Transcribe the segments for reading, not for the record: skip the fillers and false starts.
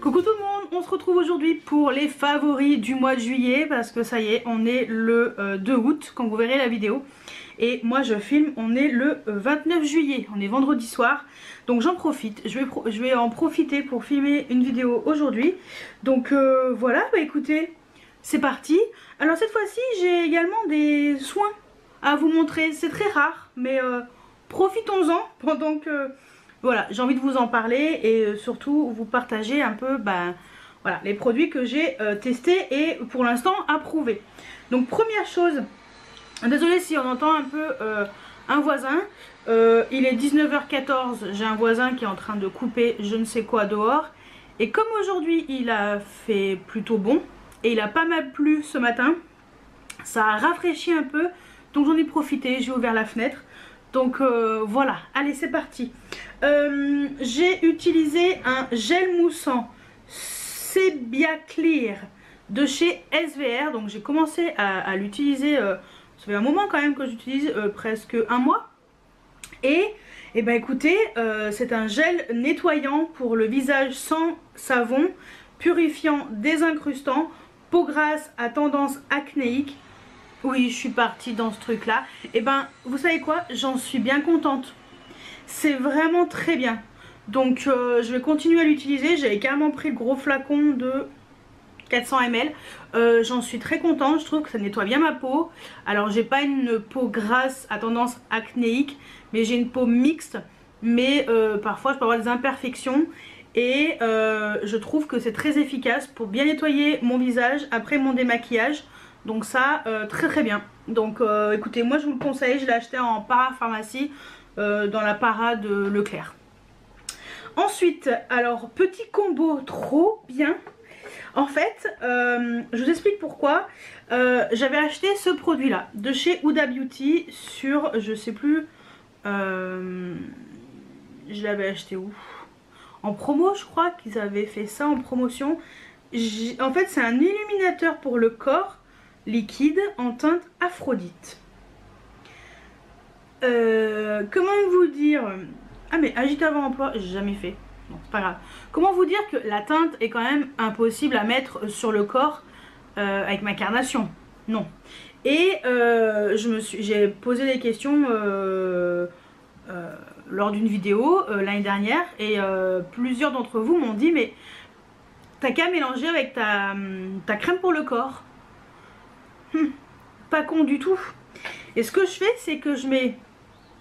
Coucou tout le monde, on se retrouve aujourd'hui pour les favoris du mois de juillet parce que ça y est, on est le 2 août quand vous verrez la vidéo. Et moi je filme, on est le 29 juillet, on est vendredi soir. Donc j'en profite, je vais en profiter pour filmer une vidéo aujourd'hui. Donc voilà, bah écoutez, c'est parti. Alors cette fois-ci j'ai également des soins à vous montrer, c'est très rare mais profitons-en pendant que... Voilà, j'ai envie de vous en parler et surtout vous partager un peu voilà, les produits que j'ai testés et pour l'instant approuvés. Donc première chose, désolé si on entend un peu un voisin, il est 19h14, j'ai un voisin qui est en train de couper je ne sais quoi dehors. Et comme aujourd'hui il a fait plutôt bon et il a pas mal plu ce matin, ça a rafraîchi un peu, donc j'en ai profité, j'ai ouvert la fenêtre. Donc voilà, allez c'est parti. J'ai utilisé un gel moussant Sebia Clear de chez SVR. Donc j'ai commencé à l'utiliser, ça fait un moment quand même que j'utilise, presque un mois. Et ben écoutez, c'est un gel nettoyant pour le visage sans savon, purifiant, désincrustant, peau grasse à tendance acnéique. Oui, je suis partie dans ce truc là. Et ben vous savez quoi, j'en suis bien contente. C'est vraiment très bien. Donc je vais continuer à l'utiliser. J'avais carrément pris le gros flacon de 400 ml. J'en suis très contente. Je trouve que ça nettoie bien ma peau. Alors j'ai pas une peau grasse à tendance acnéique, mais j'ai une peau mixte. Mais parfois je peux avoir des imperfections. Et je trouve que c'est très efficace pour bien nettoyer mon visage après mon démaquillage. Donc ça, très très bien. Donc écoutez, moi je vous le conseille. Je l'ai acheté en parapharmacie. Dans la para de Leclerc. Ensuite, alors petit combo trop bien. En fait, je vous explique pourquoi. J'avais acheté ce produit là de chez Huda Beauty sur, je sais plus, je l'avais acheté où? En promo, je crois qu'ils avaient fait ça en promotion. En fait, c'est un illuminateur pour le corps liquide en teinte Aphrodite. Comment vous dire? Ah mais agite avant emploi, j'ai jamais fait. Bon, c'est pas grave. Comment vous dire que la teinte est quand même impossible à mettre sur le corps avec ma carnation? Non. Et j'ai posé des questions lors d'une vidéo l'année dernière et plusieurs d'entre vous m'ont dit mais t'as qu'à mélanger avec ta crème pour le corps. Pas con du tout. Et ce que je fais, c'est que je mets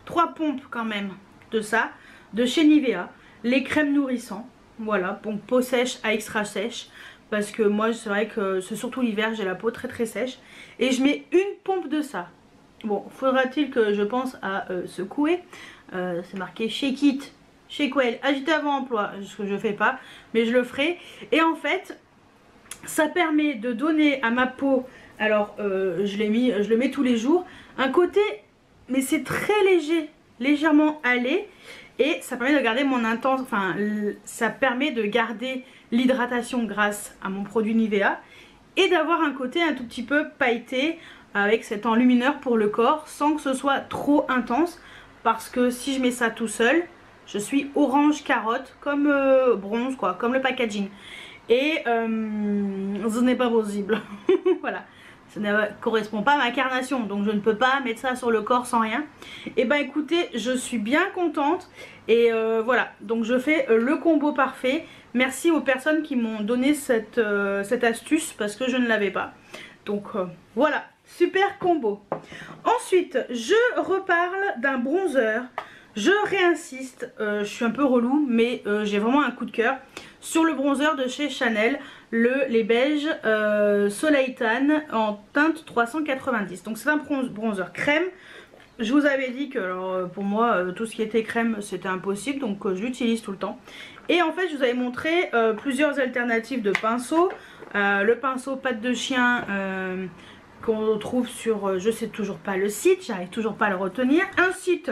3 pompes quand même de ça, de chez Nivea, les crèmes nourrissants, voilà, donc peau sèche à extra sèche, parce que moi c'est vrai que c'est surtout l'hiver, j'ai la peau très très sèche, et je mets une pompe de ça. Bon, faudra-t-il que je pense à secouer, c'est marqué shake it, shake well, agiter avant emploi, ce que je fais pas, mais je le ferai, et en fait, ça permet de donner à ma peau, alors je le mets tous les jours, un côté... mais c'est très léger, légèrement hâlé et ça permet de garder mon intense, enfin ça permet de garder l'hydratation grâce à mon produit Nivea et d'avoir un côté un tout petit peu pailleté avec cet enlumineur pour le corps sans que ce soit trop intense parce que si je mets ça tout seul, je suis orange carotte comme bronze quoi, comme le packaging et ce n'est pas possible. Voilà. Ça ne correspond pas à ma carnation, donc je ne peux pas mettre ça sur le corps sans rien. Et ben écoutez, je suis bien contente et voilà, donc je fais le combo parfait. Merci aux personnes qui m'ont donné cette astuce parce que je ne l'avais pas. Donc voilà, super combo. Ensuite, je reparle d'un bronzer. Je réinsiste, je suis un peu relou, mais j'ai vraiment un coup de cœur sur le bronzer de chez Chanel, les beiges Soleil Tan en teinte 390. Donc c'est un bronzer crème. Je vous avais dit que alors, pour moi tout ce qui était crème c'était impossible, donc je l'utilise tout le temps. Et en fait je vous avais montré plusieurs alternatives de pinceaux. Le pinceau patte de chien qu'on trouve sur, je sais toujours pas le site, j'arrive toujours pas à le retenir, un site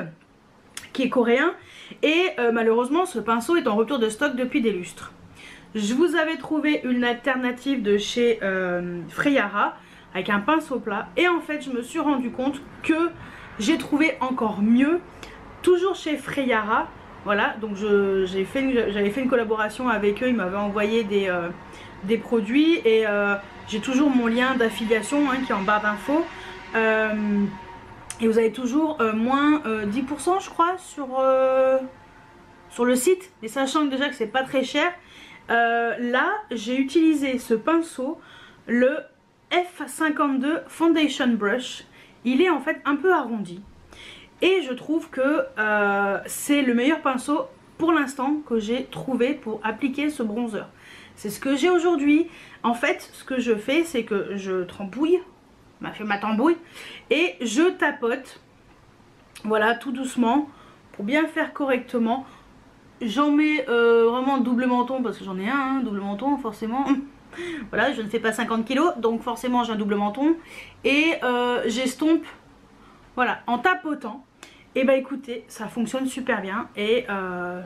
qui est coréen et malheureusement ce pinceau est en rupture de stock depuis des lustres. Je vous avais trouvé une alternative de chez Freyara avec un pinceau plat et en fait je me suis rendu compte que j'ai trouvé encore mieux, toujours chez Freyara, Voilà, donc j'avais fait une collaboration avec eux, ils m'avaient envoyé des produits et j'ai toujours mon lien d'affiliation hein, qui est en barre d'infos. Et vous avez toujours moins 10% je crois sur le site, et sachant déjà que c'est pas très cher. Là j'ai utilisé ce pinceau, le F52 Foundation Brush. Il est en fait un peu arrondi et je trouve que c'est le meilleur pinceau pour l'instant que j'ai trouvé pour appliquer ce bronzer. C'est ce que j'ai aujourd'hui. En fait ce que je fais c'est que je trempouille, ma tambouille, et je tapote, voilà, tout doucement pour bien faire correctement. J'en mets vraiment double menton parce que j'en ai un hein, double menton forcément. Voilà, je ne fais pas 50 kg donc forcément j'ai un double menton. Et j'estompe, voilà, en tapotant. Et bah écoutez, ça fonctionne super bien. Et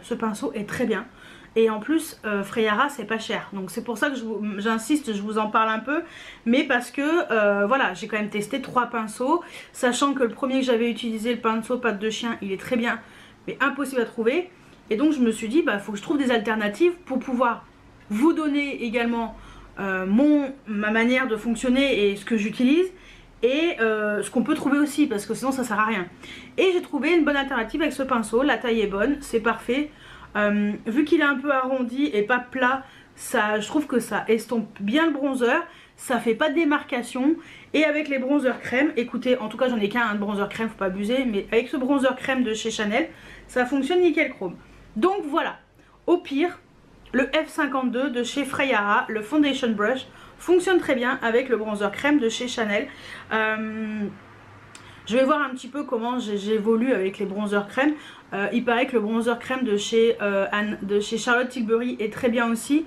ce pinceau est très bien. Et en plus Freyara c'est pas cher, donc c'est pour ça que j'insiste, je vous en parle un peu. Mais parce que voilà, j'ai quand même testé 3 pinceaux, sachant que le premier que j'avais utilisé, le pinceau patte de chien, il est très bien mais impossible à trouver. Et donc je me suis dit bah faut que je trouve des alternatives pour pouvoir vous donner également ma manière de fonctionner et ce que j'utilise, et ce qu'on peut trouver aussi, parce que sinon ça sert à rien. Et j'ai trouvé une bonne alternative avec ce pinceau, la taille est bonne, c'est parfait. Vu qu'il est un peu arrondi et pas plat, je trouve que ça estompe bien le bronzer, ça fait pas de démarcation. Et avec les bronzers crème, écoutez, en tout cas j'en ai qu'un de bronzer crème, faut pas abuser, mais avec ce bronzer crème de chez Chanel, ça fonctionne nickel chrome. Donc voilà, au pire, le F52 de chez Freyara, le Foundation Brush, fonctionne très bien avec le bronzer crème de chez Chanel. Je vais voir un petit peu comment j'évolue avec les bronzers crème. Il paraît que le bronzer crème de chez Charlotte Tilbury est très bien aussi.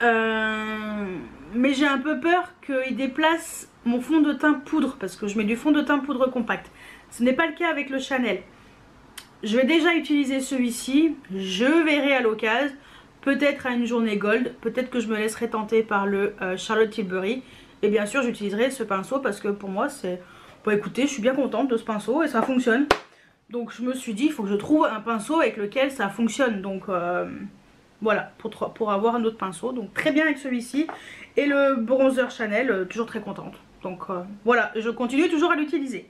Mais j'ai un peu peur qu'il déplace mon fond de teint poudre, parce que je mets du fond de teint poudre compact. Ce n'est pas le cas avec le Chanel. Je vais déjà utiliser celui-ci, je verrai à l'occasion, peut-être à une journée gold, peut-être que je me laisserai tenter par le Charlotte Tilbury. Et bien sûr j'utiliserai ce pinceau parce que pour moi c'est... Bon écoutez, je suis bien contente de ce pinceau et ça fonctionne. Donc je me suis dit il faut que je trouve un pinceau avec lequel ça fonctionne. Donc voilà, pour avoir un autre pinceau. Donc très bien avec celui-ci. Et le bronzer Chanel, toujours très contente. Donc voilà, je continue toujours à l'utiliser.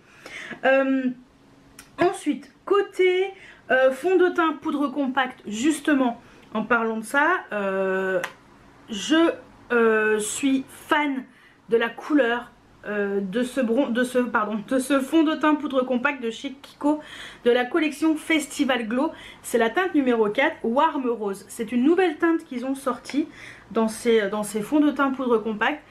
Ensuite, côté fond de teint poudre compacte, justement, en parlant de ça, je suis fan de la couleur de ce fond de teint poudre compacte de chez Kiko, de la collection Festival Glow. C'est la teinte numéro 4, Warm Rose. C'est une nouvelle teinte qu'ils ont sortie dans ces fonds de teint poudre compacte.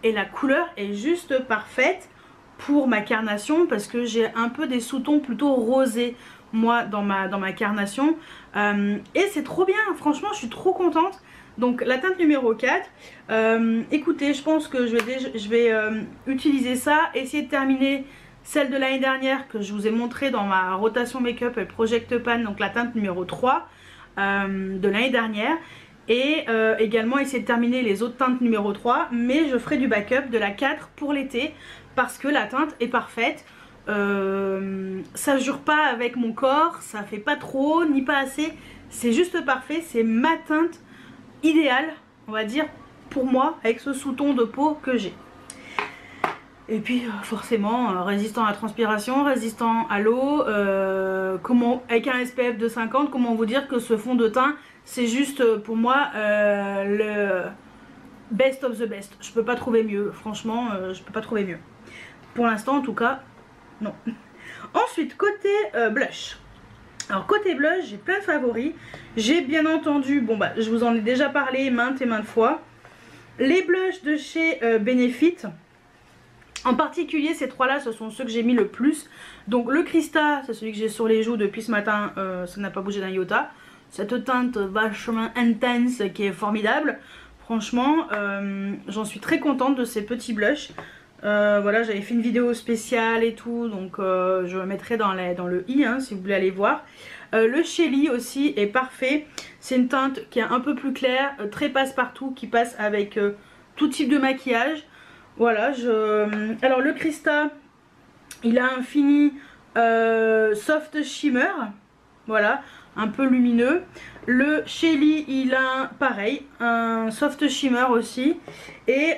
Et la couleur est juste parfaite pour ma carnation, parce que j'ai un peu des sous-tons plutôt rosés moi dans ma carnation. Et c'est trop bien, franchement je suis trop contente. Donc la teinte numéro 4, écoutez, je pense que je vais utiliser ça, essayer de terminer celle de l'année dernière que je vous ai montré dans ma rotation make-up et Project Pan, donc la teinte numéro 3 de l'année dernière. Et également essayer de terminer les autres teintes numéro 3, mais je ferai du backup de la 4 pour l'été, parce que la teinte est parfaite. Ça jure pas avec mon corps, ça fait pas trop ni pas assez, c'est juste parfait, c'est ma teinte idéal, on va dire, pour moi, avec ce sous-ton de peau que j'ai. Et puis forcément résistant à la transpiration, résistant à l'eau, avec un SPF de 50, comment vous dire que ce fond de teint c'est juste pour moi le best of the best. Je peux pas trouver mieux, franchement je peux pas trouver mieux. Pour l'instant en tout cas, non. Ensuite côté blush. Alors côté blush, j'ai plein de favoris. J'ai bien entendu, bon bah je vous en ai déjà parlé maintes et maintes fois, les blushs de chez Benefit. En particulier ces trois là, ce sont ceux que j'ai mis le plus. Donc le Krista, c'est celui que j'ai sur les joues depuis ce matin, ça n'a pas bougé d'un iota. Cette teinte vachement intense qui est formidable. Franchement j'en suis très contente de ces petits blushs. Voilà, j'avais fait une vidéo spéciale et tout, donc je le mettrai dans le i hein, si vous voulez aller voir. Le Shelly aussi est parfait. C'est une teinte qui est un peu plus claire, très passe-partout, qui passe avec tout type de maquillage. Voilà, alors le Krista, il a un fini soft shimmer. voilà, un peu lumineux. Le Shelly, il a pareil, un soft shimmer aussi. Et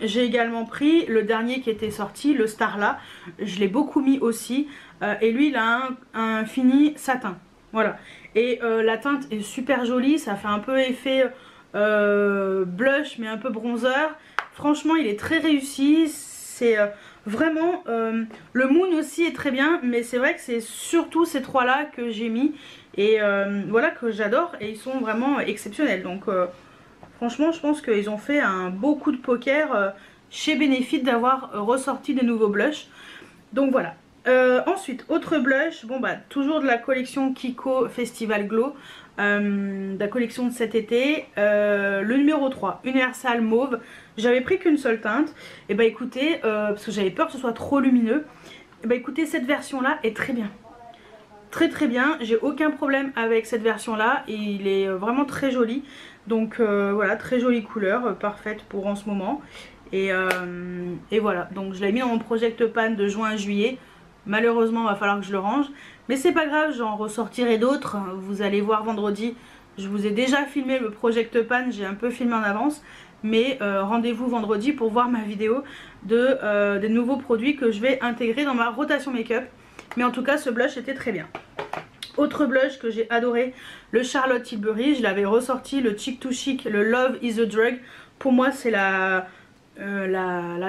j'ai également pris le dernier qui était sorti, le Starla. Je l'ai beaucoup mis aussi. Et lui, il a un fini satin. Voilà. Et la teinte est super jolie, ça fait un peu effet blush mais un peu bronzer. Franchement, il est très réussi. C'est vraiment... le Moon aussi est très bien, mais c'est vrai que c'est surtout ces trois là que j'ai mis. Et voilà, que j'adore, et ils sont vraiment exceptionnels. Donc franchement, je pense qu'ils ont fait un beau coup de poker chez Benefit d'avoir ressorti des nouveaux blushs. Donc voilà. Ensuite, autre blush, bon bah toujours de la collection Kiko Festival Glow, de la collection de cet été, le numéro 3, Universal Mauve. J'avais pris qu'une seule teinte, et bah écoutez, parce que j'avais peur que ce soit trop lumineux, et bah écoutez, cette version là est très bien. Très très bien, j'ai aucun problème avec cette version là, et il est vraiment très joli. Donc voilà, très jolie couleur, parfaite pour en ce moment. Et voilà, donc je l'ai mis dans mon Project Pan de juin à juillet. Malheureusement, il va falloir que je le range. Mais c'est pas grave, j'en ressortirai d'autres. Vous allez voir vendredi. Je vous ai déjà filmé le Project Pan, j'ai un peu filmé en avance. Mais rendez-vous vendredi pour voir ma vidéo des nouveaux produits que je vais intégrer dans ma rotation make-up. Mais en tout cas, ce blush était très bien. Autre blush que j'ai adoré, le Charlotte Tilbury. Je l'avais ressorti, le Chic to Chic, le Love is a Drug. Pour moi, c'est la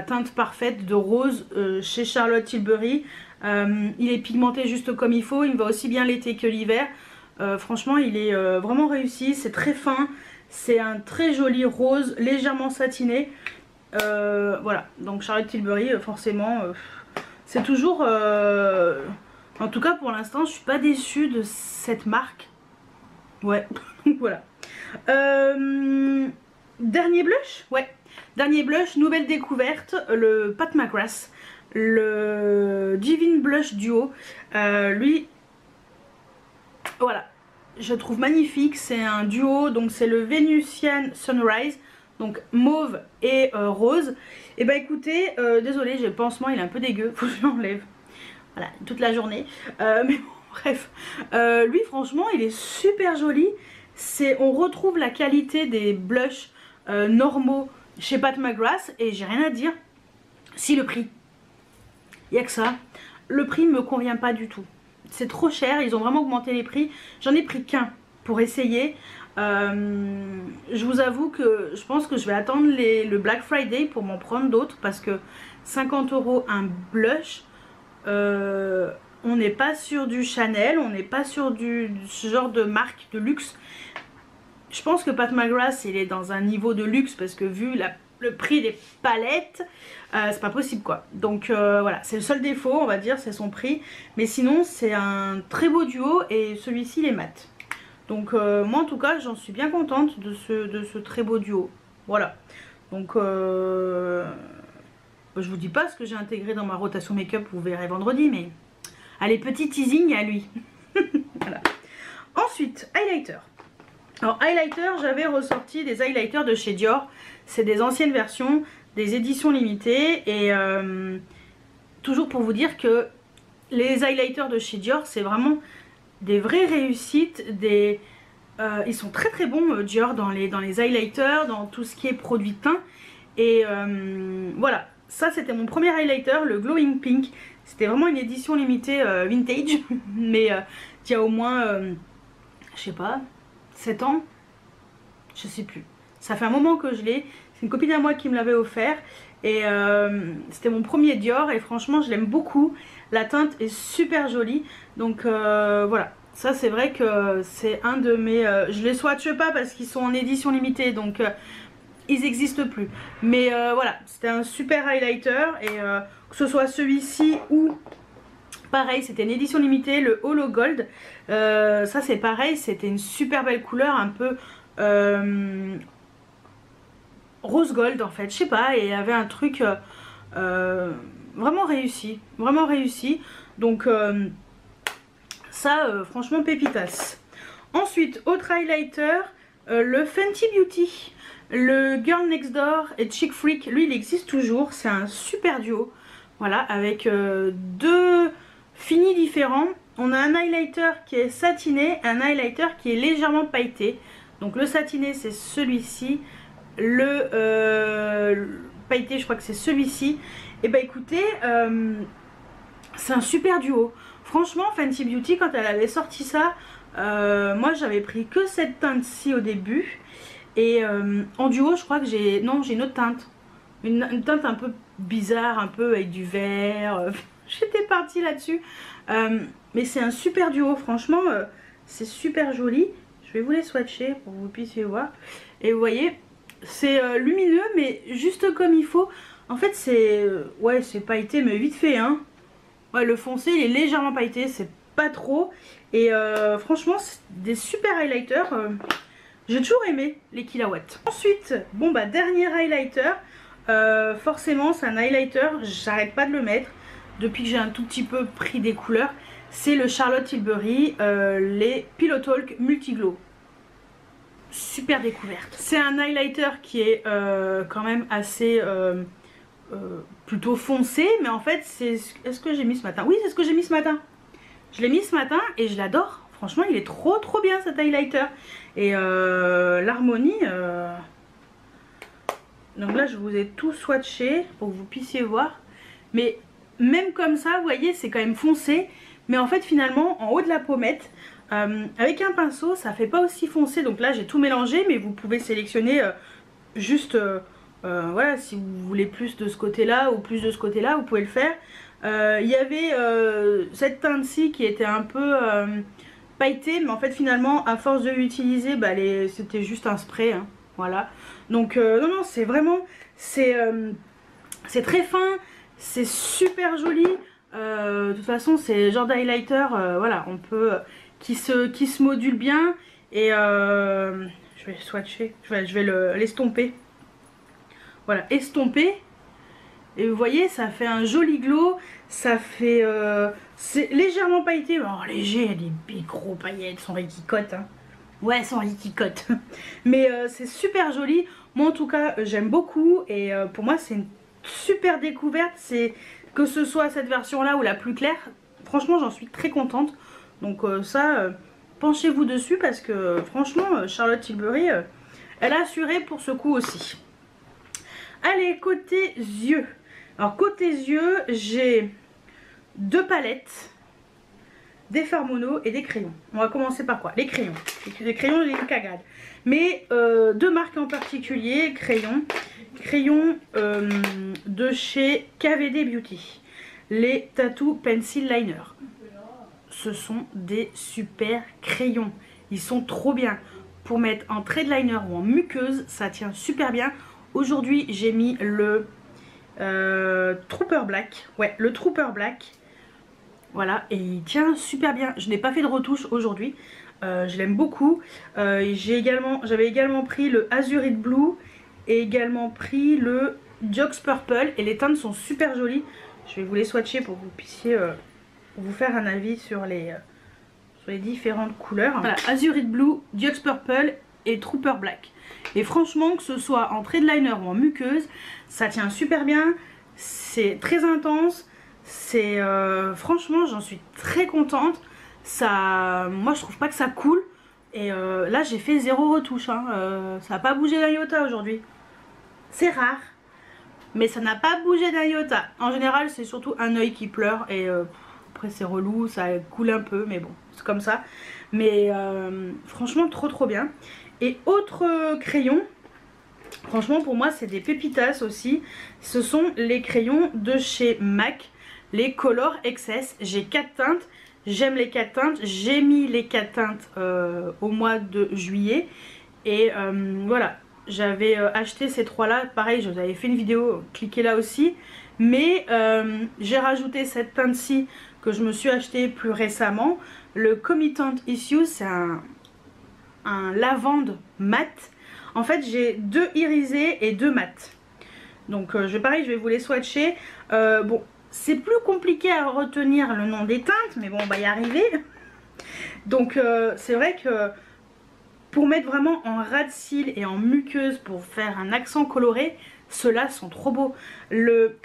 teinte parfaite de rose chez Charlotte Tilbury. Il est pigmenté juste comme il faut, il me va aussi bien l'été que l'hiver. Franchement, il est vraiment réussi, c'est très fin, c'est un très joli rose légèrement satiné. Voilà, donc Charlotte Tilbury, forcément, c'est toujours... en tout cas, pour l'instant, je suis pas déçue de cette marque. Ouais, voilà. Dernier blush, ouais. Dernier blush, nouvelle découverte, le Pat McGrath, le Divine Blush Duo. Lui, voilà, je trouve magnifique. C'est un duo, donc c'est le Venusian Sunrise, donc mauve et rose. Et bah écoutez, désolé, j'ai le pansement, il est un peu dégueu, faut que je l'enlève. Voilà, toute la journée. Mais bon, bref. Lui, franchement, il est super joli. On retrouve la qualité des blushs normaux chez Pat McGrath, et j'ai rien à dire. Si, le prix, il n'y a que ça. Le prix me convient pas du tout. C'est trop cher, ils ont vraiment augmenté les prix. J'en ai pris qu'un pour essayer. Je vous avoue que je pense que je vais attendre le Black Friday pour m'en prendre d'autres, parce que 50 € un blush, on n'est pas sur du Chanel, on n'est pas sur ce genre de marque de luxe. Je pense que Pat McGrath, il est dans un niveau de luxe, parce que vu le prix des palettes, c'est pas possible quoi. Donc voilà, c'est le seul défaut, on va dire, c'est son prix. Mais sinon, c'est un très beau duo, et celui-ci, il est mat. Donc moi en tout cas, j'en suis bien contente de ce très beau duo. Voilà. Donc je vous dis pas ce que j'ai intégré dans ma rotation make-up, vous verrez vendredi, mais allez, petit teasing à lui. Voilà. Ensuite, highlighter. Alors highlighter, j'avais ressorti des highlighters de chez Dior. C'est des anciennes versions, des éditions limitées. Et toujours pour vous dire que les highlighters de chez Dior, c'est vraiment des vraies réussites. Ils sont très très bons, Dior, dans les highlighters, dans tout ce qui est produit teint. Et voilà, ça c'était mon premier highlighter, le Glowing Pink. C'était vraiment une édition limitée vintage. Mais il y a au moins, je sais pas, 7 ans, je sais plus. Ça fait un moment que je l'ai. C'est une copine à moi qui me l'avait offert. Et c'était mon premier Dior. Et franchement, je l'aime beaucoup. La teinte est super jolie. Donc voilà. Ça, c'est vrai que c'est un de mes... je les swatche pas parce qu'ils sont en édition limitée. Donc ils n'existent plus. Mais voilà. C'était un super highlighter. Et que ce soit celui-ci ou... Pareil, c'était une édition limitée, le Holo Gold. Ça c'est pareil, c'était une super belle couleur, un peu rose gold en fait, je sais pas, et il y avait un truc vraiment réussi, vraiment réussi. Donc ça, franchement, pépitas. Ensuite, autre highlighter, le Fenty Beauty, le Girl Next Door et Chic Freak. Lui, il existe toujours, c'est un super duo. Voilà, avec deux finis différents. on a un highlighter qui est satiné, un highlighter qui est légèrement pailleté. Donc le satiné c'est celui-ci, le pailleté je crois que c'est celui-ci. Et bah écoutez, c'est un super duo. Franchement Fenty Beauty quand elle avait sorti ça, moi j'avais pris que cette teinte-ci au début. Et en duo je crois que j'ai... Non, j'ai une autre teinte. Une teinte un peu bizarre, un peu avec du vert. J'étais partie là-dessus. Mais c'est un super duo, franchement, c'est super joli. Je vais vous les swatcher pour que vous puissiez voir. Et vous voyez, c'est lumineux, mais juste comme il faut. En fait, c'est... ouais, c'est pailleté, mais vite fait, hein. Ouais, le foncé, il est légèrement pailleté, c'est pas trop. Et franchement, c'est des super highlighters. J'ai toujours aimé les kilowatts. Ensuite, bon bah, dernier highlighter. Forcément, c'est un highlighter, j'arrête pas de le mettre. Depuis que j'ai un tout petit peu pris des couleurs. C'est le Charlotte Tilbury, les Pillow Talk Multiglow. Super découverte. C'est un highlighter qui est quand même assez plutôt foncé. Mais en fait, c'est ce que j'ai mis ce matin. Oui, c'est ce que j'ai mis ce matin. Je l'ai mis ce matin et je l'adore. Franchement, il est trop bien cet highlighter. Et l'harmonie... Donc là, je vous ai tout swatché pour que vous puissiez voir. Mais même comme ça, vous voyez, c'est quand même foncé. Mais en fait, finalement, en haut de la pommette, avec un pinceau, ça fait pas aussi foncé. Donc là, j'ai tout mélangé. Mais vous pouvez sélectionner juste... voilà, si vous voulez plus de ce côté-là ou plus de ce côté-là, vous pouvez le faire. Il y avait cette teinte-ci qui était un peu pailletée. Mais en fait, finalement, à force de l'utiliser, bah, c'était juste un spray. Hein, voilà. Donc non, c'est vraiment... C'est très fin. C'est super joli. De toute façon, c'est le genre d'highlighter, voilà, on peut... qui se module bien. Et je vais swatcher. Je vais l'estomper. Voilà, estomper. Et vous voyez, ça fait un joli glow. Ça fait... c'est légèrement pailleté. Oh, léger, il y a des gros paillettes, sans riquicote. Hein. Ouais, sans riquicote. Mais c'est super joli. Moi, en tout cas, j'aime beaucoup. Et pour moi, c'est une super découverte. C'est que ce soit cette version-là ou la plus claire. Franchement, j'en suis très contente. Donc ça, penchez-vous dessus parce que franchement, Charlotte Tilbury, elle a assuré pour ce coup aussi. Allez, côté yeux. Alors côté yeux, j'ai deux palettes, des fards mono et des crayons. On va commencer par quoi? Les crayons. Les crayons, j'ai une cagade. Mais deux marques en particulier, crayons. Crayons de chez KVD Beauty. Les Tattoo Pencil Liner. Ce sont des super crayons. Ils sont trop bien. Pour mettre en trade liner ou en muqueuse, ça tient super bien. Aujourd'hui, j'ai mis le Trooper Black. Ouais, le Trooper Black. Voilà, et il tient super bien. Je n'ai pas fait de retouche aujourd'hui. Je l'aime beaucoup. J'avais également pris le Azurite Blue et également pris le Jux Purple. Et les teintes sont super jolies. Je vais vous les swatcher pour que vous puissiez vous faire un avis sur les différentes couleurs. Voilà, Azurite Blue, Jux Purple et Trooper Black. Et franchement, que ce soit en trade liner ou en muqueuse, ça tient super bien. C'est très intense. C'est franchement, j'en suis très contente. Ça, moi, je trouve pas que ça coule. Et là, j'ai fait zéro retouche. Hein. Ça n'a pas bougé d'un iota aujourd'hui. C'est rare, mais ça n'a pas bougé d'un iota. En général, c'est surtout un œil qui pleure. Et après, c'est relou, ça coule un peu, mais bon, c'est comme ça. Mais franchement, trop bien. Et autre crayon, franchement, pour moi, c'est des pépitas aussi. Ce sont les crayons de chez MAC. Les Color Excess, j'ai 4 teintes, j'aime les 4 teintes, j'ai mis les 4 teintes au mois de juillet et voilà, j'avais acheté ces 3 là, pareil je vous avais fait une vidéo, cliquez là aussi, mais j'ai rajouté cette teinte-ci que je me suis acheté plus récemment, le Committant Issues, c'est un lavande mat, en fait j'ai 2 irisés et 2 mat, donc pareil je vais vous les swatcher, bon. C'est plus compliqué à retenir le nom des teintes, mais bon, on va y arriver. Donc, c'est vrai que pour mettre vraiment en ras de cils et en muqueuse pour faire un accent coloré, ceux-là sont trop beaux. Le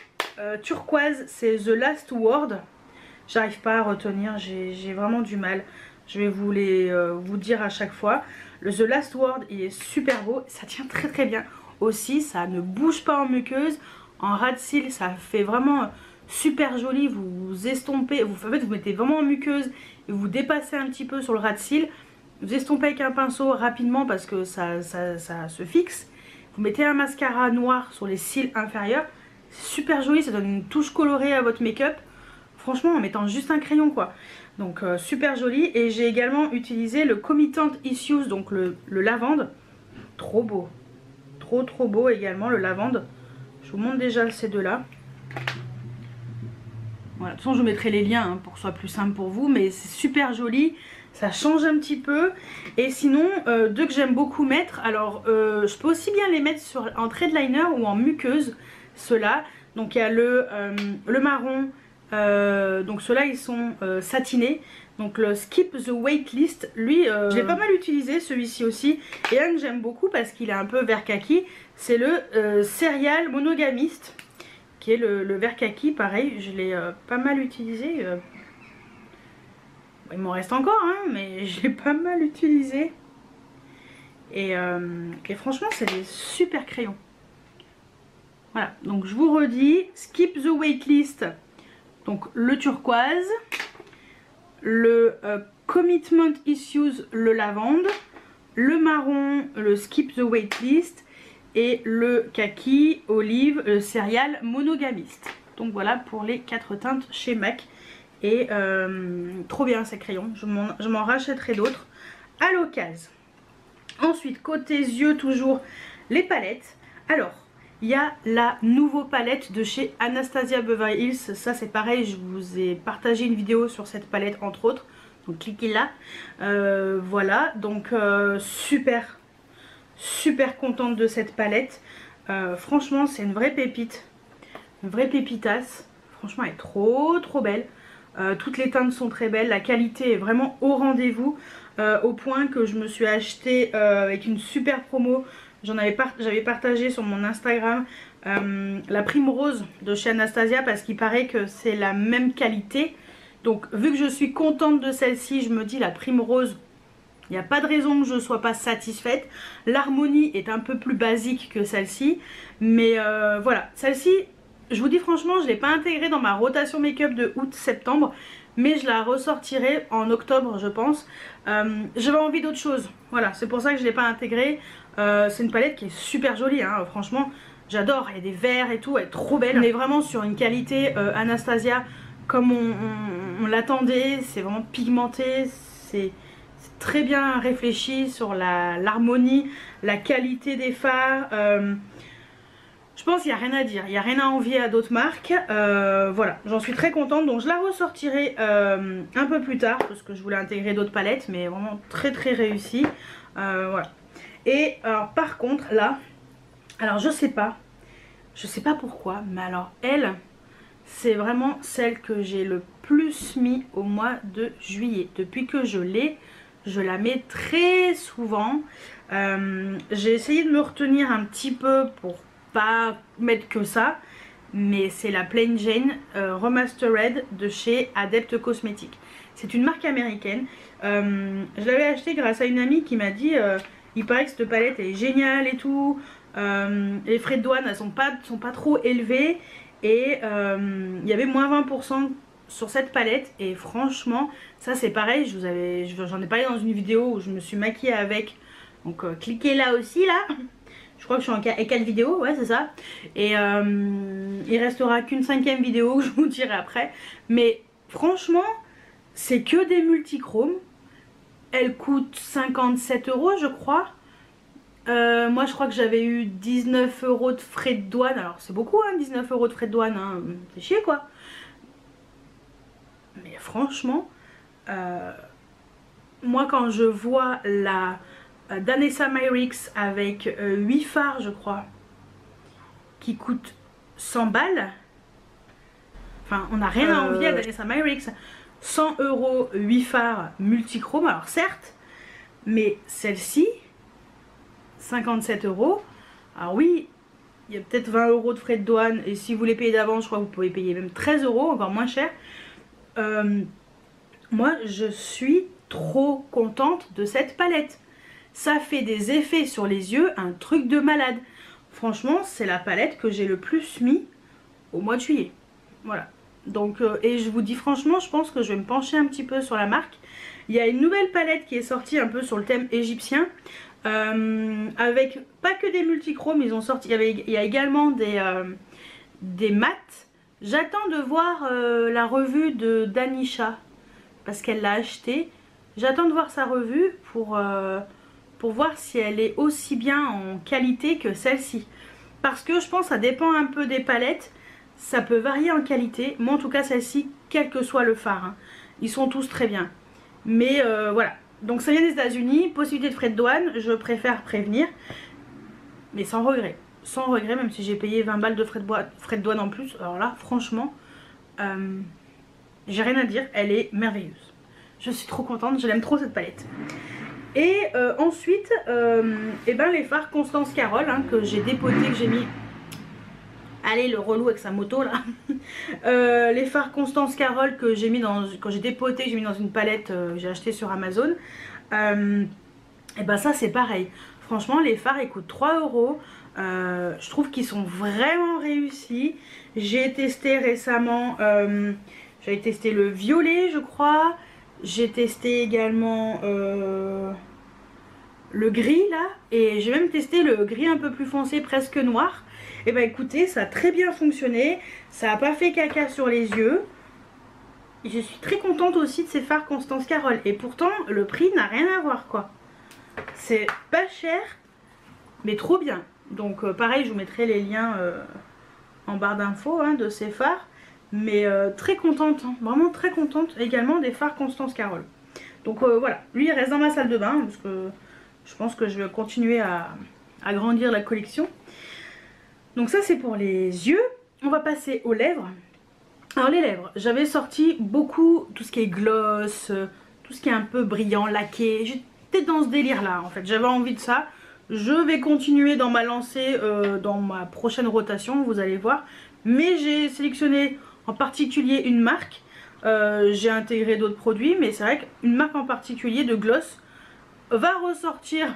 turquoise, c'est The Last Word. j'arrive pas à retenir, j'ai vraiment du mal. Je vais vous dire à chaque fois. Le The Last Word, il est super beau, ça tient très très bien. Aussi, ça ne bouge pas en muqueuse, en ras de cils, ça fait vraiment super joli. Vous estompez, en fait, vous mettez vraiment en muqueuse et vous dépassez un petit peu sur le ras de cils. Vous estompez avec un pinceau rapidement parce que ça se fixe. Vous mettez un mascara noir sur les cils inférieurs. C'est super joli, ça donne une touche colorée à votre make-up. Franchement, en mettant juste un crayon quoi. Donc super joli. Et j'ai également utilisé le Comitant Issues, donc le lavande. Trop beau. Trop beau également le lavande. Je vous montre déjà ces deux là. Voilà, de toute façon je vous mettrai les liens hein, pour que ce soit plus simple pour vous. Mais c'est super joli. Ça change un petit peu. Et sinon, deux que j'aime beaucoup mettre. Alors, je peux aussi bien les mettre en trait de liner ou en muqueuse. Ceux-là. Donc, il y a le marron. Donc, ceux-là, ils sont satinés. Donc, le Skip the Waitlist. Lui, je l'ai pas mal utilisé. Celui-ci aussi. Et un que j'aime beaucoup parce qu'il est un peu vert kaki. C'est le Serial Monogamiste. Qui est le vert kaki. Pareil, je l'ai pas mal utilisé. Il m'en reste encore, hein, mais je l'ai pas mal utilisé. Et franchement, c'est des super crayons. Voilà, donc je vous redis, Skip the Waitlist, donc le turquoise, le Commitment Issues, le lavande, le marron, le Skip the Waitlist, et le kaki, olive, le céréal monogamiste. Donc voilà pour les 4 teintes chez MAC. Et trop bien ces crayons, je m'en rachèterai d'autres à l'occasion. Ensuite côté yeux toujours les palettes. Alors il y a la nouvelle palette de chez Anastasia Beverly Hills. Ça c'est pareil, je vous ai partagé une vidéo sur cette palette entre autres. Donc cliquez là. Voilà donc super contente de cette palette. Franchement c'est une vraie pépite. Une vraie pépitasse. Franchement elle est trop belle. Toutes les teintes sont très belles, la qualité est vraiment au rendez-vous, au point que je me suis acheté avec une super promo. J'avais partagé sur mon Instagram la Prime Rose de chez Anastasia parce qu'il paraît que c'est la même qualité. Donc vu que je suis contente de celle-ci, je me dis la Prime Rose, il n'y a pas de raison que je ne sois pas satisfaite. L'harmonie est un peu plus basique que celle-ci, mais voilà, celle-ci... Je vous dis franchement, je ne l'ai pas intégrée dans ma rotation make-up de août-septembre, mais je la ressortirai en octobre, je pense. J'avais envie d'autre chose, voilà, c'est pour ça que je ne l'ai pas intégrée. C'est une palette qui est super jolie, hein. Franchement, j'adore. Il y a des verts et tout, elle est trop belle. On est vraiment sur une qualité Anastasia comme on l'attendait. C'est vraiment pigmenté, c'est très bien réfléchi sur l'harmonie, la qualité des fards. Je pense qu'il n'y a rien à dire, il n'y a rien à envier à d'autres marques. Voilà, j'en suis très contente. Donc je la ressortirai un peu plus tard parce que je voulais intégrer d'autres palettes, mais vraiment très réussi. Voilà. Et alors par contre là, alors je sais pas pourquoi, mais alors elle, c'est vraiment celle que j'ai le plus mis au mois de juillet. Depuis que je l'ai, je la mets très souvent. J'ai essayé de me retenir un petit peu pour pas mettre que ça, mais c'est la Plain Jane Remastered de chez Adept Cosmetics. C'est une marque américaine. Je l'avais acheté grâce à une amie qui m'a dit il paraît que cette palette est géniale et tout. Les frais de douane elles sont pas trop élevés et il y avait moins 20% sur cette palette. Et franchement ça c'est pareil, j'en ai parlé dans une vidéo où je me suis maquillée avec. Donc cliquez là aussi là. Je crois que je suis en 4 vidéos, ouais c'est ça. Et il restera qu'une 5e vidéo que je vous dirai après. Mais franchement, c'est que des multichromes. Elle coûte 57 € je crois. Moi je crois que j'avais eu 19 € de frais de douane. Alors c'est beaucoup hein, 19 € de frais de douane, hein. C'est chier quoi. Mais franchement, moi quand je vois la... Danessa Myricks avec 8 fards je crois qui coûte 100 balles. Enfin on n'a rien à envier à Danessa Myricks. 100 € 8 fards multichrome. Alors certes, mais celle-ci 57 €. Alors oui, il y a peut-être 20 € de frais de douane. Et si vous les payez d'avance, je crois que vous pouvez payer même 13 €, encore moins cher. moi je suis trop contente de cette palette. Ça fait des effets sur les yeux, un truc de malade. Franchement, c'est la palette que j'ai le plus mis au mois de juillet. Voilà. Donc, et je vous dis franchement, je pense que je vais me pencher un petit peu sur la marque. Il y a une nouvelle palette qui est sortie un peu sur le thème égyptien. Avec pas que des multichromes, ils ont sorti. Il y a également des mats. J'attends de voir la revue de Danisha parce qu'elle l'a acheté. J'attends de voir sa revue pour voir si elle est aussi bien en qualité que celle-ci. Parce que je pense que ça dépend un peu des palettes. Ça peut varier en qualité. Moi en tout cas celle-ci, quel que soit le fard, hein, ils sont tous très bien. Mais voilà. Donc ça vient des États-Unis, possibilité de frais de douane, je préfère prévenir. Mais sans regret. Sans regret, même si j'ai payé 20 balles de frais de douane en plus. Alors là, franchement, j'ai rien à dire, elle est merveilleuse. Je suis trop contente, je l'aime trop cette palette. Et ensuite, et ben les fards Constance Carole, hein, que j'ai dépoté, que j'ai mis... Allez, le relou avec sa moto là. Les fards Constance Carole que j'ai mis dans... Quand j'ai dépoté, j'ai mis dans une palette que j'ai acheté sur Amazon. Et ben ça c'est pareil. Franchement, les fards ils coûtent 3 €. Je trouve qu'ils sont vraiment réussis. J'ai testé récemment... j'avais testé le violet, je crois. J'ai testé également le gris là. Et j'ai même testé le gris un peu plus foncé, presque noir. Et bah écoutez, ça a très bien fonctionné. Ça n'a pas fait caca sur les yeux. Et je suis très contente aussi de ces fards Constance Carole. Et pourtant, le prix n'a rien à voir quoi. C'est pas cher, mais trop bien. Donc pareil, je vous mettrai les liens en barre d'infos hein, de ces fards. Mais très contente, hein, vraiment très contente également des fards Constance Carole. Donc voilà, lui il reste dans ma salle de bain parce que je pense que je vais continuer à agrandir la collection. Donc ça c'est pour les yeux. On va passer aux lèvres. Alors les lèvres, j'avais sorti beaucoup tout ce qui est gloss, tout ce qui est un peu brillant, laqué. J'étais dans ce délire là en fait, j'avais envie de ça. Je vais continuer dans ma lancée dans ma prochaine rotation, vous allez voir. Mais j'ai sélectionné en particulier une marque. J'ai intégré d'autres produits, mais c'est vrai qu'une marque en particulier de gloss va ressortir,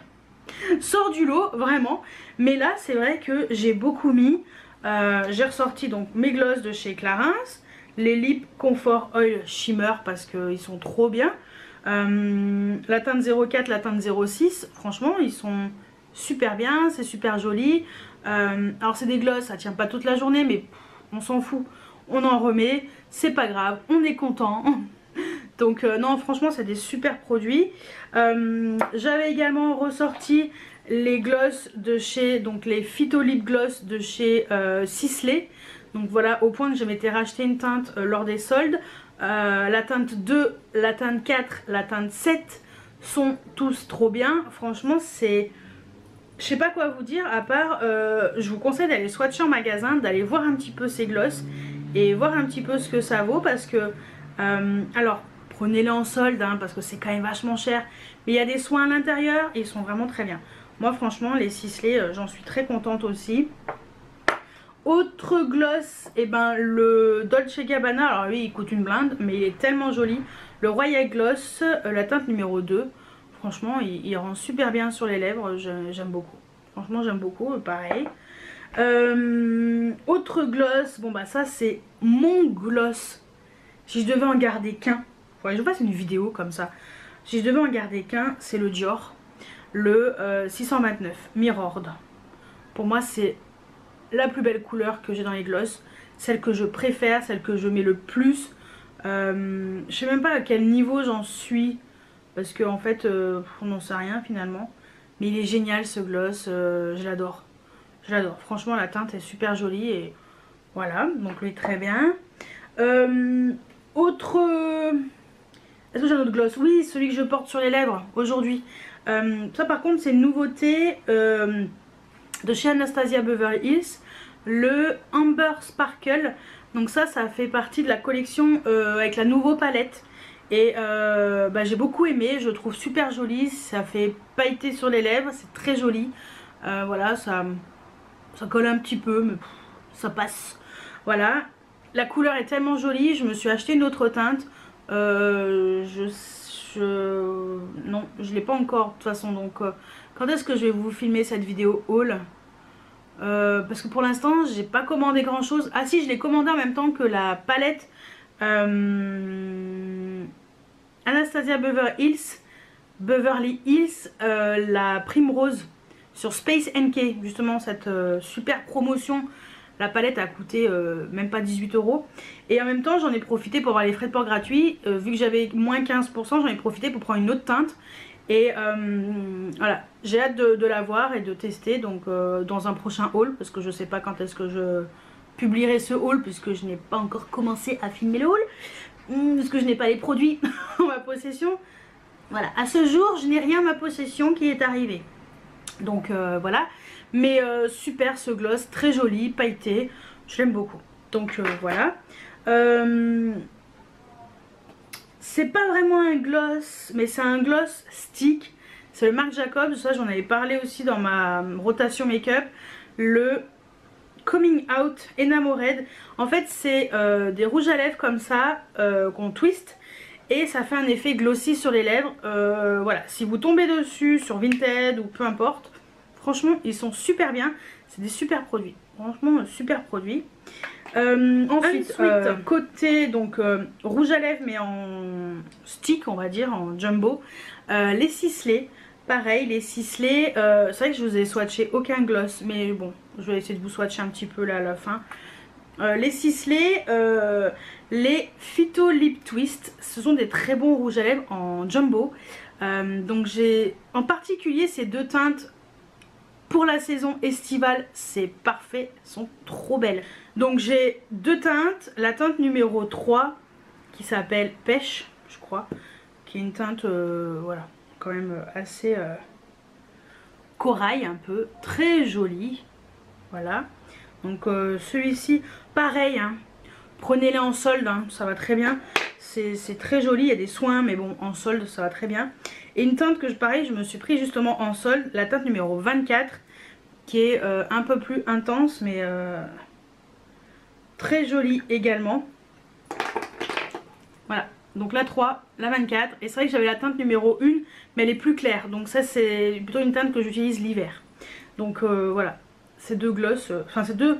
sort du lot vraiment. Mais là c'est vrai que j'ai beaucoup mis. J'ai ressorti donc mes gloss de chez Clarins, les Lip Comfort Oil Shimmer parce qu'ils sont trop bien. La teinte 04, la teinte 06, franchement ils sont super bien, c'est super joli. Alors c'est des gloss, ça tient pas toute la journée mais on s'en fout, on en remet, c'est pas grave, on est content. Donc non franchement c'est des super produits. J'avais également ressorti les gloss de chez, donc les Phyto Lip Gloss de chez Sisley. Donc voilà, au point que je m'étais racheté une teinte lors des soldes. La teinte 2, la teinte 4, la teinte 7 sont tous trop bien. Franchement c'est... Je sais pas quoi vous dire à part, je vous conseille d'aller swatcher en magasin, d'aller voir un petit peu ces gloss et voir un petit peu ce que ça vaut parce que, alors prenez-les en solde hein, parce que c'est quand même vachement cher, mais il y a des soins à l'intérieur et ils sont vraiment très bien. Moi franchement les Sisley j'en suis très contente aussi. Autre gloss, et ben le Dolce Gabbana, alors lui il coûte une blinde mais il est tellement joli. Le Royal Gloss, la teinte numéro 2. Franchement, il rend super bien sur les lèvres, j'aime beaucoup. Franchement, j'aime beaucoup, pareil. Autre gloss, bon bah ça c'est mon gloss. Si je devais en garder qu'un, faudrait que je fasse une vidéo comme ça. Si je devais en garder qu'un, c'est le Dior, le 629 Mirrored. Pour moi, c'est la plus belle couleur que j'ai dans les gloss. Celle que je préfère, celle que je mets le plus. Je sais même pas à quel niveau j'en suis. Parce qu'en fait, on n'en sait rien finalement. Mais il est génial ce gloss, je l'adore. Je l'adore. Franchement, la teinte est super jolie. Et voilà, donc lui très bien. Autre... Est-ce que j'ai un autre gloss? Oui, celui que je porte sur les lèvres aujourd'hui. Ça par contre, c'est une nouveauté de chez Anastasia Beverly Hills. Le Amber Sparkle. Donc ça fait partie de la collection avec la nouvelle palette. Et bah, j'ai beaucoup aimé, je le trouve super joli, ça fait pailleter sur les lèvres, c'est très joli. Voilà, ça colle un petit peu, mais ça passe. Voilà. La couleur est tellement jolie, je me suis acheté une autre teinte. Non, je l'ai pas encore de toute façon, donc quand est-ce que je vais vous filmer cette vidéo haul? Parce que pour l'instant j'ai pas commandé grand chose. Ah si, je l'ai commandé en même temps que la palette Anastasia Beverly Hills, la Primrose sur Space NK, justement cette super promotion. La palette a coûté même pas 18 €. Et en même temps j'en ai profité pour avoir les frais de port gratuits. Vu que j'avais moins 15%, j'en ai profité pour prendre une autre teinte. Et voilà, j'ai hâte de la voir et de tester donc dans un prochain haul. Parce que je sais pas quand est-ce que je publierai ce haul, puisque je n'ai pas encore commencé à filmer le haul. Parce que je n'ai pas les produits en ma possession. Voilà, à ce jour je n'ai rien à ma possession qui est arrivé. Donc voilà, mais super ce gloss, très joli, pailleté, je l'aime beaucoup. Donc voilà. C'est pas vraiment un gloss, mais c'est un gloss stick. C'est le Marc Jacobs, ça j'en avais parlé aussi dans ma rotation make-up. Le Coming Out Enamored. En fait c'est des rouges à lèvres comme ça qu'on twist. Et ça fait un effet glossy sur les lèvres. Voilà, si vous tombez dessus sur Vinted ou peu importe, franchement ils sont super bien. C'est des super produits, franchement super produits. Ensuite côté donc rouge à lèvres mais en stick, on va dire en jumbo, les Sisley. Pareil, les Sisley, c'est vrai que je vous ai swatché aucun gloss, mais bon, je vais essayer de vous swatcher un petit peu là à la fin. Les Sisley, les Phyto Lip Twist, ce sont des très bons rouges à lèvres en jumbo. Donc j'ai en particulier ces deux teintes pour la saison estivale, c'est parfait, elles sont trop belles. Donc j'ai deux teintes, la teinte numéro 3 qui s'appelle Pêche, je crois, qui est une teinte, voilà, quand même assez corail un peu, très jolie, voilà. Donc celui-ci, pareil, hein, prenez-les en solde, hein, ça va très bien. C'est très joli, il y a des soins, mais bon, en solde, ça va très bien. Et une teinte que, pareil, je me suis pris justement en solde, la teinte numéro 24, qui est un peu plus intense, mais très jolie également. Voilà, donc la 3, la 24, et c'est vrai que j'avais la teinte numéro 1, mais elle est plus claire. Donc ça, c'est plutôt une teinte que j'utilise l'hiver. Donc voilà. Ces deux gloss, enfin ces deux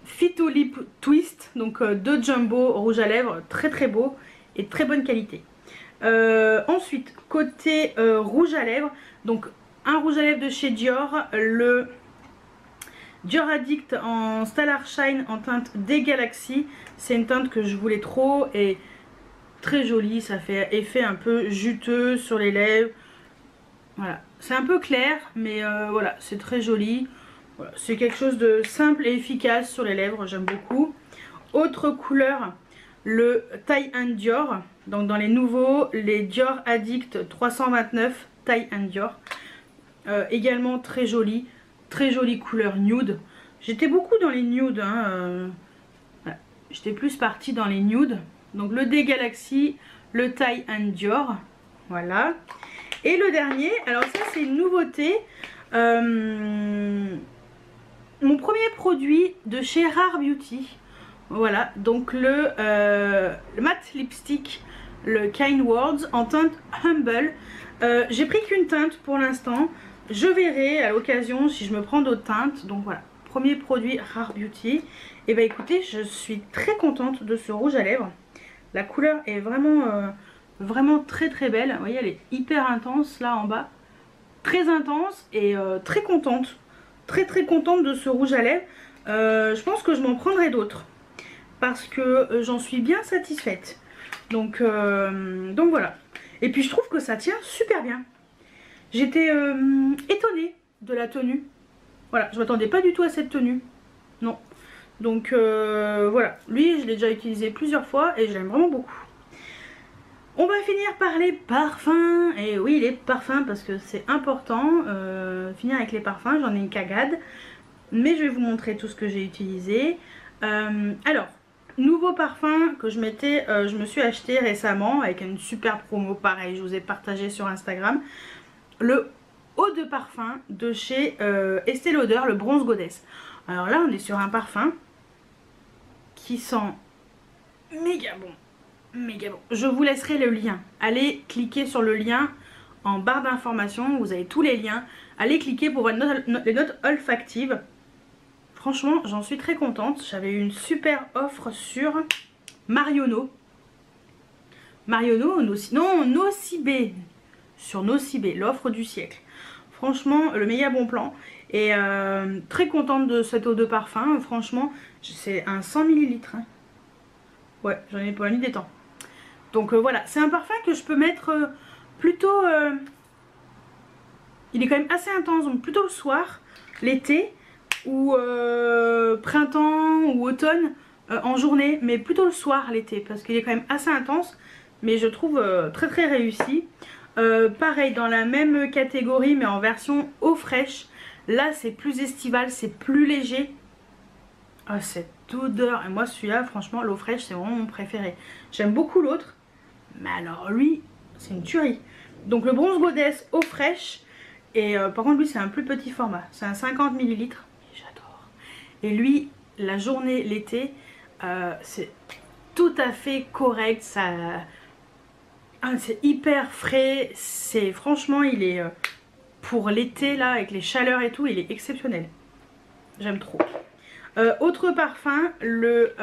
Phyto Lip Twist, donc deux jumbo rouge à lèvres, très très beau et très bonne qualité. Ensuite, côté rouge à lèvres, donc un rouge à lèvres de chez Dior, le Dior Addict en Stellar Shine en teinte des Galaxies. C'est une teinte que je voulais trop et très jolie, ça fait effet un peu juteux sur les lèvres. Voilà, c'est un peu clair, mais voilà, c'est très joli. Voilà, c'est quelque chose de simple et efficace sur les lèvres, j'aime beaucoup. Autre couleur, le Tie and Dior. Donc dans les nouveaux, les Dior Addict 329 Tie and Dior. Également très jolie couleur nude. J'étais beaucoup dans les nudes, hein, voilà. J'étais plus partie dans les nudes. Donc le D Galaxy, le Tie and Dior, voilà. Et le dernier, alors ça c'est une nouveauté. Mon premier produit de chez Rare Beauty, voilà, donc le matte lipstick, le Kind Words en teinte Humble. J'ai pris qu'une teinte pour l'instant, je verrai à l'occasion si je me prends d'autres teintes. Donc voilà, premier produit Rare Beauty. Et bah écoutez, je suis très contente de ce rouge à lèvres. La couleur est vraiment, vraiment très très belle. Vous voyez, elle est hyper intense là en bas, très intense et très contente. Très contente de ce rouge à lèvres. Je pense que je m'en prendrai d'autres parce que j'en suis bien satisfaite. Donc voilà. Et puis je trouve que ça tient super bien. J'étais étonnée de la tenue. Voilà, je m'attendais pas du tout à cette tenue. Non. Donc voilà. Lui, je l'ai déjà utilisé plusieurs fois et je l'aime vraiment beaucoup. On va finir par les parfums. Et oui, les parfums, parce que c'est important. Finir avec les parfums, j'en ai une cagade. Mais je vais vous montrer tout ce que j'ai utilisé. Alors, nouveau parfum que je me suis acheté récemment avec une super promo, pareil, je vous ai partagé sur Instagram. Le eau de parfum de chez Estée Lauder, le Bronze Goddess. Alors là, on est sur un parfum qui sent méga bon. Méga bon. Je vous laisserai le lien. Allez cliquer sur le lien en barre d'informations. Vous avez tous les liens. Allez cliquer pour voir les notes olfactives. Franchement, j'en suis très contente. J'avais eu une super offre sur Marionneau. Marionneau, non, Nocibé. Sur Nocibé, l'offre du siècle. Franchement, le méga bon plan. Et très contente de cette eau de parfum. Franchement, c'est un 100 ml. Hein. Ouais, j'en ai pour la nuit des temps. Donc voilà, c'est un parfum que je peux mettre plutôt... il est quand même assez intense, donc plutôt le soir, l'été, ou printemps ou automne en journée, mais plutôt le soir l'été, parce qu'il est quand même assez intense, mais je trouve très très réussi. Pareil, dans la même catégorie, mais en version eau fraîche. Là, c'est plus estival, c'est plus léger. Ah, cette odeur, et moi celui-là, franchement, l'eau fraîche, c'est vraiment mon préféré. J'aime beaucoup l'autre, mais alors lui, c'est une tuerie. Donc le Bronze Goddess eau fraîche, et par contre lui c'est un plus petit format, c'est un 50 ml, j'adore. Et lui, la journée, l'été, c'est tout à fait correct, ça... c'est hyper frais, c'est franchement, il est pour l'été là, avec les chaleurs et tout, il est exceptionnel. J'aime trop. Autre parfum, le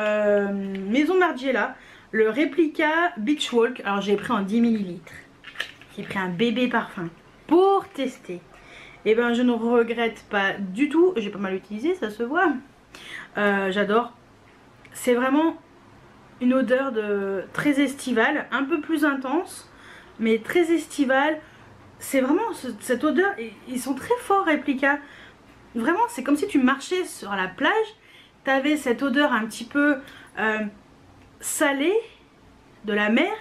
Maison Margiela, le Replica Beach Walk. Alors j'ai pris en 10 ml. J'ai pris un bébé parfum pour tester. Et ben je ne regrette pas du tout. J'ai pas mal utilisé, ça se voit. J'adore. C'est vraiment une odeur de très estivale, un peu plus intense, mais très estivale. C'est vraiment cette odeur, ils sont très forts Replica. Vraiment, c'est comme si tu marchais sur la plage, t'avais cette odeur un petit peu salée de la mer,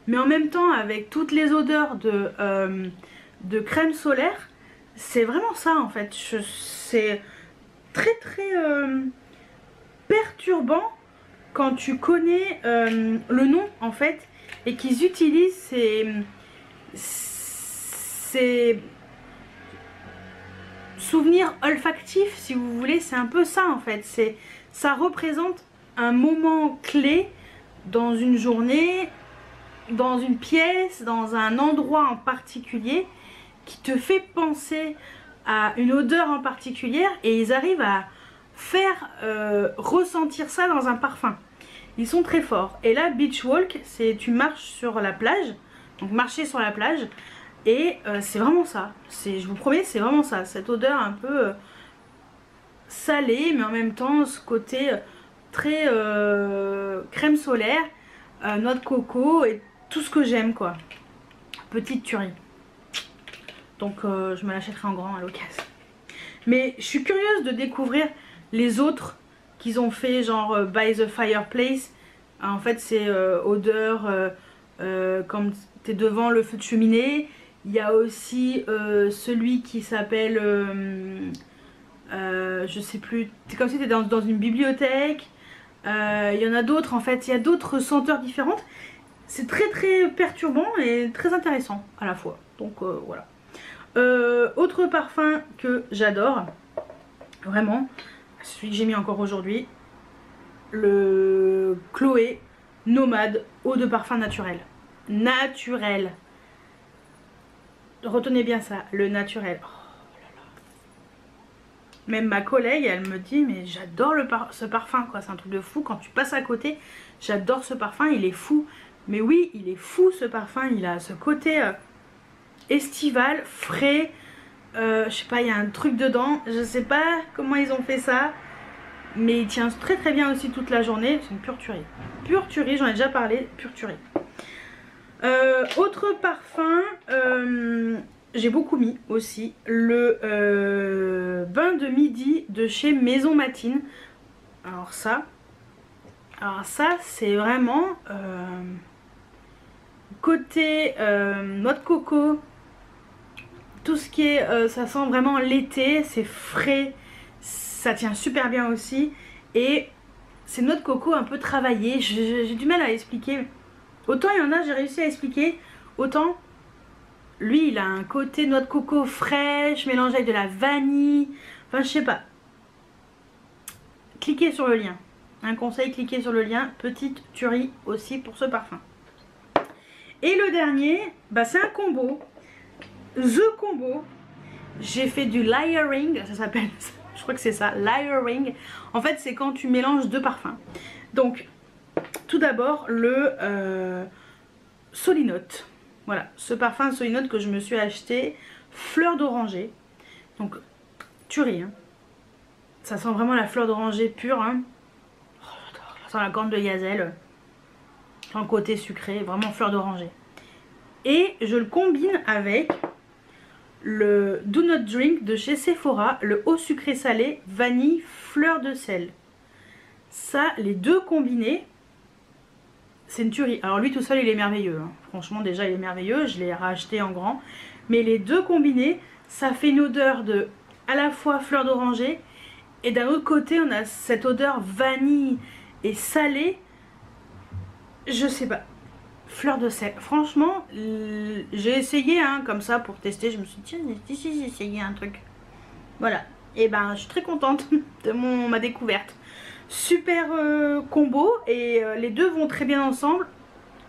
mais en même temps avec toutes les odeurs de crème solaire. C'est vraiment ça en fait. C'est très très perturbant quand tu connais le nom en fait, et qu'ils utilisent ces souvenirs olfactifs, si vous voulez. C'est un peu ça en fait. Ça représente un moment clé dans une journée, dans une pièce, dans un endroit en particulier, qui te fait penser à une odeur en particulier, et ils arrivent à faire ressentir ça dans un parfum. Ils sont très forts. Et là, Beach Walk, c'est tu marches sur la plage, donc marcher sur la plage, et c'est vraiment ça. Je vous promets, c'est vraiment ça. Cette odeur un peu salée, mais en même temps ce côté très crème solaire, noix de coco et tout ce que j'aime quoi. Petite tuerie. Donc je me l'achèterai en grand à l'occasion. Mais je suis curieuse de découvrir les autres qu'ils ont fait, genre By the Fireplace. En fait c'est odeur quand t'es devant le feu de cheminée. Il y a aussi celui qui s'appelle je sais plus, c'est comme si tu étais dans une bibliothèque. Il y en a d'autres en fait, il y a d'autres senteurs différentes. C'est très très perturbant et très intéressant à la fois. Donc voilà. Autre parfum que j'adore, vraiment, celui que j'ai mis encore aujourd'hui, le Chloé Nomade eau de parfum naturel. Naturel. Retenez bien ça, le naturel. Oh là là. Même ma collègue, elle me dit, mais j'adore ce parfum, quoi. C'est un truc de fou. Quand tu passes à côté, j'adore ce parfum, il est fou. Mais oui, il est fou ce parfum. Il a ce côté estival, frais. Je sais pas, il y a un truc dedans. Je sais pas comment ils ont fait ça. Mais il tient très très bien aussi toute la journée. C'est une pure tuerie. Pure tuerie, j'en ai déjà parlé. Pure tuerie. Autre parfum, j'ai beaucoup mis aussi le bain de midi de chez Maison Matine. Alors ça c'est vraiment côté noix de coco, tout ce qui est ça sent vraiment l'été, c'est frais, ça tient super bien aussi, et c'est noix de coco un peu travaillé. J'ai du mal à expliquer. Autant il y en a, j'ai réussi à expliquer, autant lui il a un côté noix de coco fraîche mélangé avec de la vanille. Enfin je sais pas. Cliquez sur le lien. Un conseil, cliquez sur le lien, petite tuerie aussi pour ce parfum. Et le dernier, bah c'est un combo, The Combo. J'ai fait du layering, ça s'appelle, je crois que c'est ça, layering. En fait c'est quand tu mélanges deux parfums. Donc tout d'abord le Solinote. Voilà, ce parfum Solinote que je me suis acheté, fleur d'oranger. Donc tuerie, hein. Ça sent vraiment la fleur d'oranger pure, hein. Oh, ça sent la corne de gazelle. Un côté sucré, vraiment fleur d'oranger. Et je le combine avec le Do Not Drink de chez Sephora, le eau sucré salé, vanille, fleur de sel. Ça, les deux combinés, c'est une tuerie. Alors lui tout seul il est merveilleux, hein. Franchement déjà il est merveilleux, je l'ai racheté en grand. Mais les deux combinés, ça fait une odeur de à la fois fleur d'oranger et d'un autre côté on a cette odeur vanille et salée. Je sais pas, fleur de sel. Franchement j'ai essayé hein, comme ça pour tester, je me suis dit tiens si j'ai essayé un truc. Voilà, et ben je suis très contente de ma découverte. Super combo et les deux vont très bien ensemble.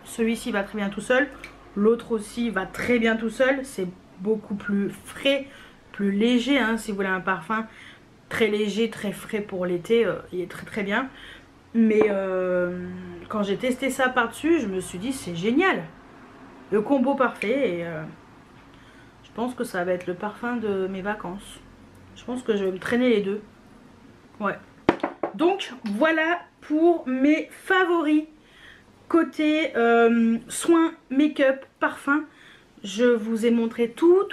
Celui-ci va très bien tout seul, l'autre aussi va très bien tout seul. C'est beaucoup plus frais, plus léger hein, si vous voulez un parfum très léger, très frais pour l'été, il est très très bien. Mais quand j'ai testé ça par dessus, je me suis dit c'est génial, le combo parfait. Et je pense que ça va être le parfum de mes vacances. Je pense que je vais me traîner les deux. Ouais. Donc voilà pour mes favoris côté soins, make-up, parfum. Je vous ai montré tous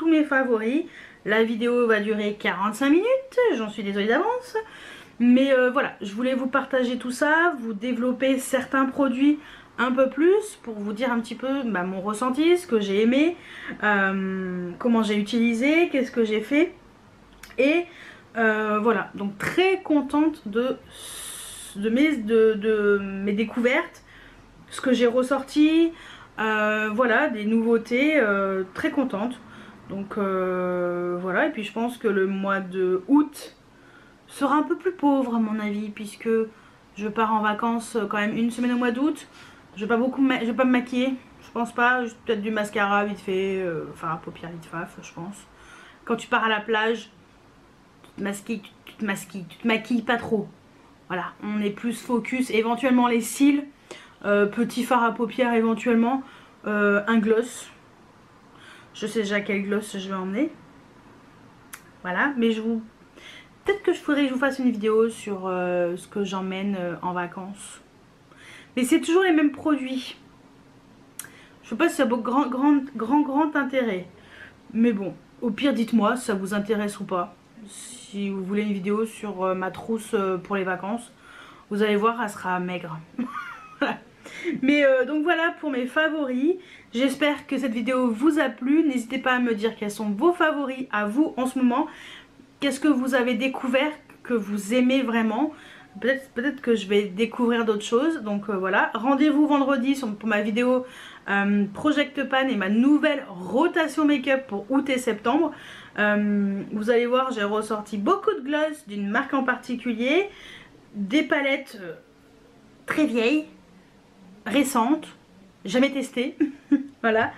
mes favoris. La vidéo va durer 45 minutes, j'en suis désolée d'avance. Mais voilà, je voulais vous partager tout ça, vous développer certains produits un peu plus pour vous dire un petit peu bah, mon ressenti, ce que j'ai aimé, comment j'ai utilisé, qu'est-ce que j'ai fait. Et voilà, donc très contente de mes découvertes, ce que j'ai ressorti, voilà, des nouveautés, très contente. Donc voilà, et puis je pense que le mois de août sera un peu plus pauvre à mon avis, puisque je pars en vacances quand même une semaine au mois d'août. Je vais pas me maquiller, je pense pas, juste peut-être du mascara vite fait, enfin paupières vite faf, je pense. Quand tu pars à la plage, tu te maquilles pas trop. Voilà, on est plus focus, éventuellement les cils, petit fard à paupières éventuellement, un gloss. Je sais déjà quel gloss je vais emmener. Voilà, mais peut-être que je vous fasse une vidéo sur ce que j'emmène en vacances. Mais c'est toujours les mêmes produits. Je sais pas si ça a grand intérêt. Mais bon, au pire dites-moi si ça vous intéresse ou pas. Si vous voulez une vidéo sur ma trousse pour les vacances, vous allez voir, elle sera maigre. Voilà. Mais donc voilà pour mes favoris. J'espère que cette vidéo vous a plu. N'hésitez pas à me dire quels sont vos favoris à vous en ce moment. Qu'est-ce que vous avez découvert que vous aimez vraiment. Peut-être que je vais découvrir d'autres choses. Donc voilà, rendez-vous vendredi pour ma vidéo Project Pan et ma nouvelle rotation make-up pour août et septembre. Vous allez voir, j'ai ressorti beaucoup de gloss d'une marque en particulier, des palettes très vieilles, récentes, jamais testées. Voilà,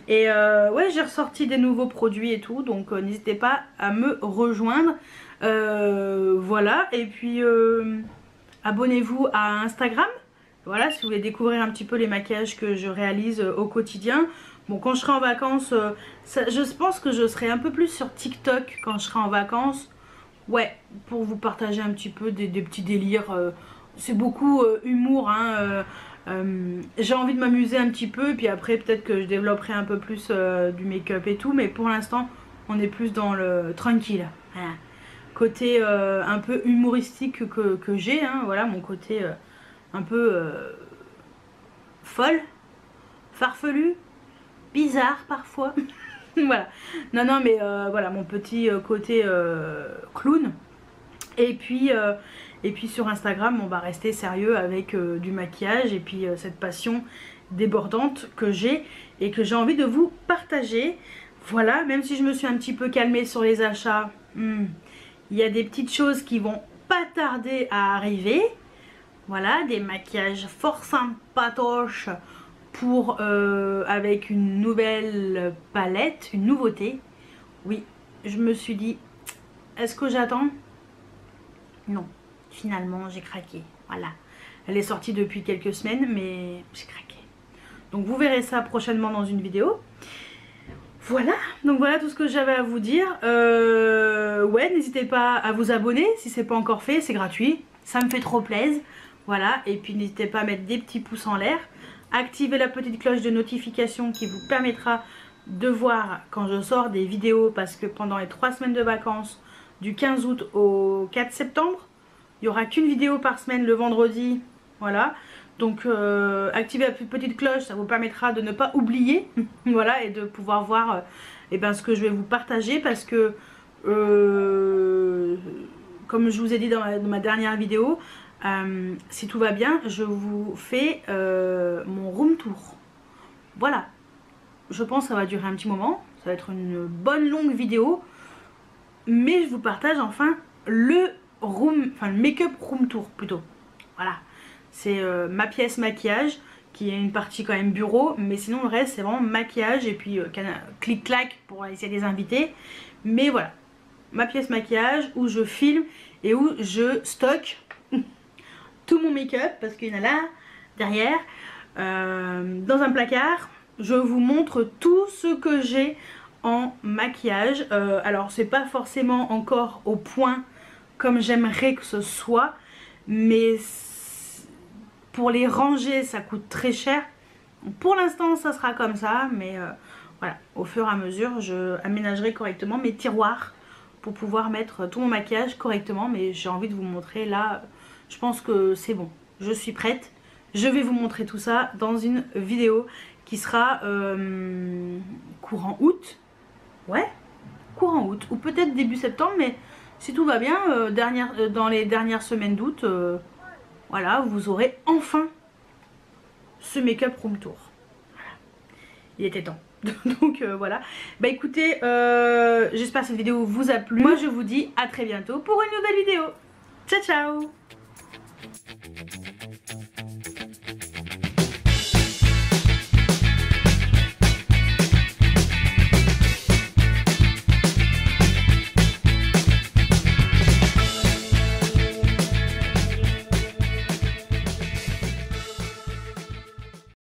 et ouais, j'ai ressorti des nouveaux produits et tout, donc n'hésitez pas à me rejoindre. Voilà, et puis abonnez-vous à Instagram. Voilà, si vous voulez découvrir un petit peu les maquillages que je réalise au quotidien. Bon, quand je serai en vacances, je pense que je serai un peu plus sur TikTok quand je serai en vacances. Ouais, pour vous partager un petit peu des petits délires. C'est beaucoup humour, hein. J'ai envie de m'amuser un petit peu. Et puis après, peut-être que je développerai un peu plus du make-up et tout. Mais pour l'instant, on est plus dans le tranquille. Voilà. Côté un peu humoristique que j'ai, hein. Voilà, mon côté un peu folle, farfelu, bizarre parfois. Voilà, non mais voilà mon petit côté clown. Et puis sur Instagram on va rester sérieux avec du maquillage et puis cette passion débordante que j'ai et que j'ai envie de vous partager. Voilà, même si je me suis un petit peu calmée sur les achats, il y a des petites choses qui vont pas tarder à arriver. Voilà, des maquillages fort sympatoches pour avec une nouvelle palette, une nouveauté. Oui, je me suis dit, est-ce que j'attends? Non, finalement j'ai craqué. Voilà, elle est sortie depuis quelques semaines, mais j'ai craqué. Donc vous verrez ça prochainement dans une vidéo. Voilà, donc voilà tout ce que j'avais à vous dire. Ouais, n'hésitez pas à vous abonner si c'est pas encore fait, c'est gratuit. Ça me fait trop plaisir. Voilà, et puis n'hésitez pas à mettre des petits pouces en l'air. Activez la petite cloche de notification qui vous permettra de voir quand je sors des vidéos, parce que pendant les 3 semaines de vacances du 15 août au 4 septembre, il n'y aura qu'une vidéo par semaine le vendredi. Voilà, donc activez la petite cloche, ça vous permettra de ne pas oublier. Voilà, et de pouvoir voir ce que je vais vous partager, parce que comme je vous ai dit dans ma dernière vidéo, si tout va bien, je vous fais mon room tour. Voilà, je pense que ça va durer un petit moment, ça va être une bonne longue vidéo, mais je vous partage enfin le make-up room tour plutôt. Voilà, c'est ma pièce maquillage, qui est une partie quand même bureau, mais sinon le reste c'est vraiment maquillage, et puis clic-clac pour essayer des invités. Mais voilà, ma pièce maquillage où je filme et où je stocke tout mon make-up, parce qu'il y en a là, derrière, dans un placard. Je vous montre tout ce que j'ai en maquillage. Alors c'est pas forcément encore au point comme j'aimerais que ce soit, mais pour les ranger ça coûte très cher. Pour l'instant ça sera comme ça, mais voilà, au fur et à mesure je aménagerai correctement mes tiroirs pour pouvoir mettre tout mon maquillage correctement. Mais j'ai envie de vous montrer là, je pense que c'est bon, je suis prête. Je vais vous montrer tout ça dans une vidéo qui sera courant août. Ouais, courant août, ou peut-être début septembre, mais si tout va bien, dans les dernières semaines d'août, voilà, vous aurez enfin ce make-up room tour. Voilà. Il était temps. Donc voilà, bah écoutez, j'espère que cette vidéo vous a plu. Moi je vous dis à très bientôt pour une nouvelle vidéo. Ciao ciao.